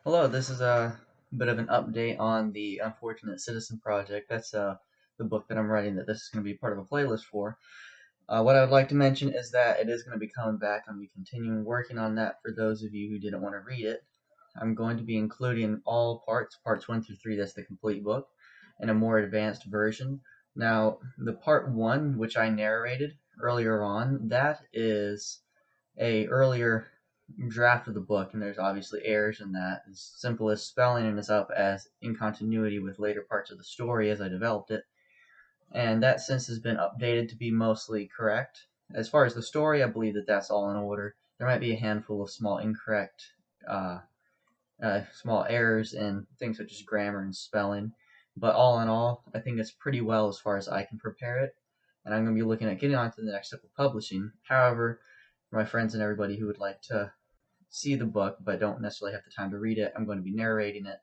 Hello, this is a bit of an update on the Unfortunate Citizen Project. That's the book that I'm writing that this is going to be part of a playlist for. What I would like to mention is that it is going to be coming back. I'm going to be continuing working on that for those of you who didn't want to read it. I'm going to be including all parts 1 through 3, that's the complete book, in a more advanced version. Now, the part 1, which I narrated earlier on, that is a earlier draft of the book, and there's obviously errors in that, as simple as spelling it up as in continuity with later parts of the story as I developed it, and that since has been updated to be mostly correct. As far as the story, I believe that that's all in order. There might be a handful of small incorrect, uh, small errors in things such as grammar and spelling, but all in all, I think it's pretty well as far as I can prepare it, and I'm going to be looking at getting on to the next step of publishing. However, for my friends and everybody who would like to see the book but don't necessarily have the time to read it, I'm going to be narrating it,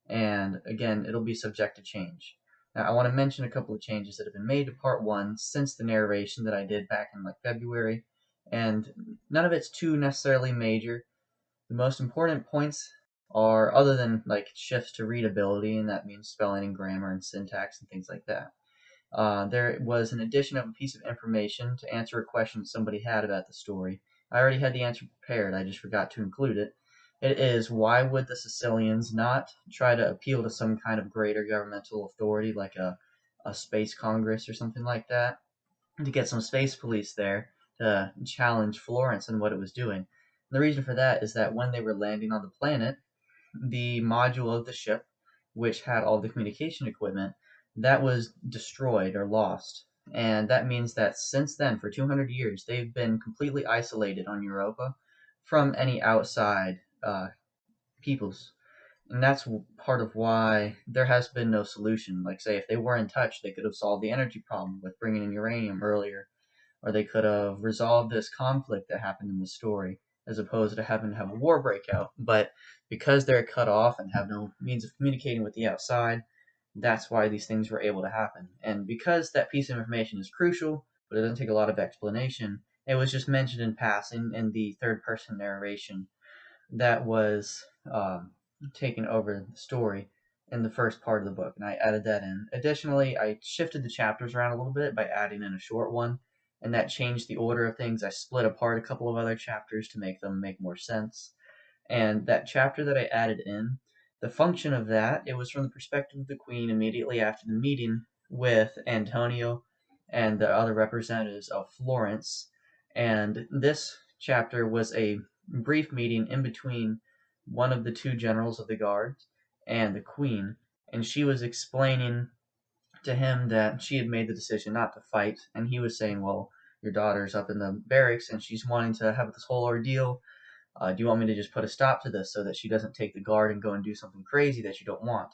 and again, it'll be subject to change. Now, I want to mention a couple of changes that have been made to part 1 since the narration that I did back in February, and none of it's too necessarily major. The most important points are, other than shifts to readability, and that means spelling and grammar and syntax and things like that. There was an addition of a piece of information to answer a question somebody had about the story. I already had the answer prepared, I just forgot to include it. It is, why would the Sicilians not try to appeal to some kind of greater governmental authority, like a space congress or something like that, to get some space police there to challenge Florence and what it was doing? The reason for that is that when they were landing on the planet, the module of the ship, which had all the communication equipment, that was destroyed or lost. And that means that since then, for 200 years, they've been completely isolated on Europa from any outside peoples. And that's part of why there has been no solution. Like, say, if they were in touch, they could have solved the energy problem with bringing in uranium earlier, or they could have resolved this conflict that happened in the story, as opposed to having to have a war break out. But because they're cut off and have no means of communicating with the outside, that's why these things were able to happen. And because that piece of information is crucial, but it doesn't take a lot of explanation, it was just mentioned in passing in the third person narration that was taken over the story in the first part of the book, and I added that in. Additionally, I shifted the chapters around a little bit by adding in a short one, and that changed the order of things. I split apart a couple of other chapters to make them make more sense. And that chapter that I added in, the function of that, it was from the perspective of the Queen immediately after the meeting with Antonio and the other representatives of Florence. And this chapter was a brief meeting in between one of the two generals of the guard and the Queen, and she was explaining to him that she had made the decision not to fight, and he was saying, well, your daughter's up in the barracks and she's wanting to have this whole ordeal. Do you want me to just put a stop to this so that she doesn't take the guard and go and do something crazy that you don't want?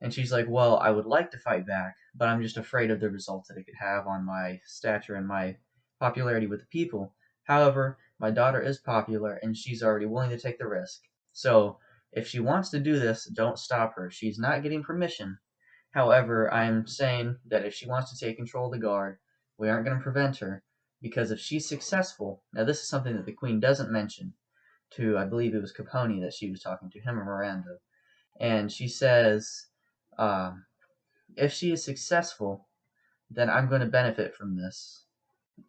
And she's like, well, I would like to fight back, but I'm just afraid of the results that it could have on my stature and my popularity with the people. However, my daughter is popular and she's already willing to take the risk. So if she wants to do this, don't stop her. She's not getting permission. However, I'm saying that if she wants to take control of the guard, we aren't going to prevent her, because if she's successful, now this is something that the Queen doesn't mention, to, I believe it was Capone that she was talking to, him or Miranda. And she says, um, if she is successful, then I'm going to benefit from this.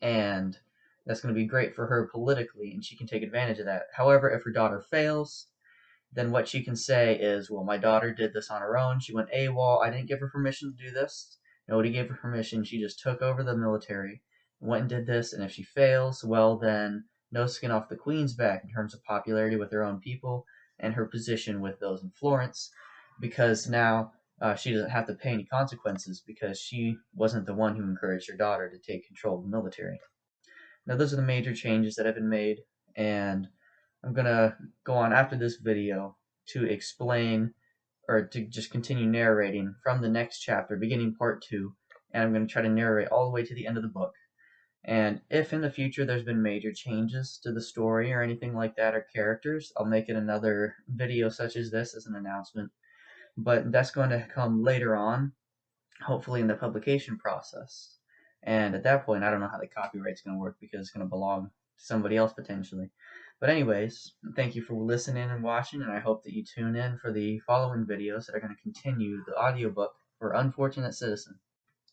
And that's going to be great for her politically, and she can take advantage of that. However, if her daughter fails, then what she can say is, well, my daughter did this on her own. She went AWOL. I didn't give her permission to do this. Nobody gave her permission. She just took over the military, went and did this, and if she fails, well, then no skin off the Queen's back in terms of popularity with her own people and her position with those in Florence, because now she doesn't have to pay any consequences because she wasn't the one who encouraged her daughter to take control of the military. Now, those are the major changes that have been made, and I'm going to go on after this video to explain, or to just continue narrating from the next chapter, beginning part 2, and I'm going to try to narrate all the way to the end of the book. And if in the future there's been major changes to the story or anything like that, or characters, I'll make it another video such as this as an announcement. But that's going to come later on, hopefully in the publication process. And at that point, I don't know how the copyright's going to work because it's going to belong to somebody else potentially. But anyways, thank you for listening and watching, and I hope that you tune in for the following videos that are going to continue the audiobook for Unfortunate Citizen.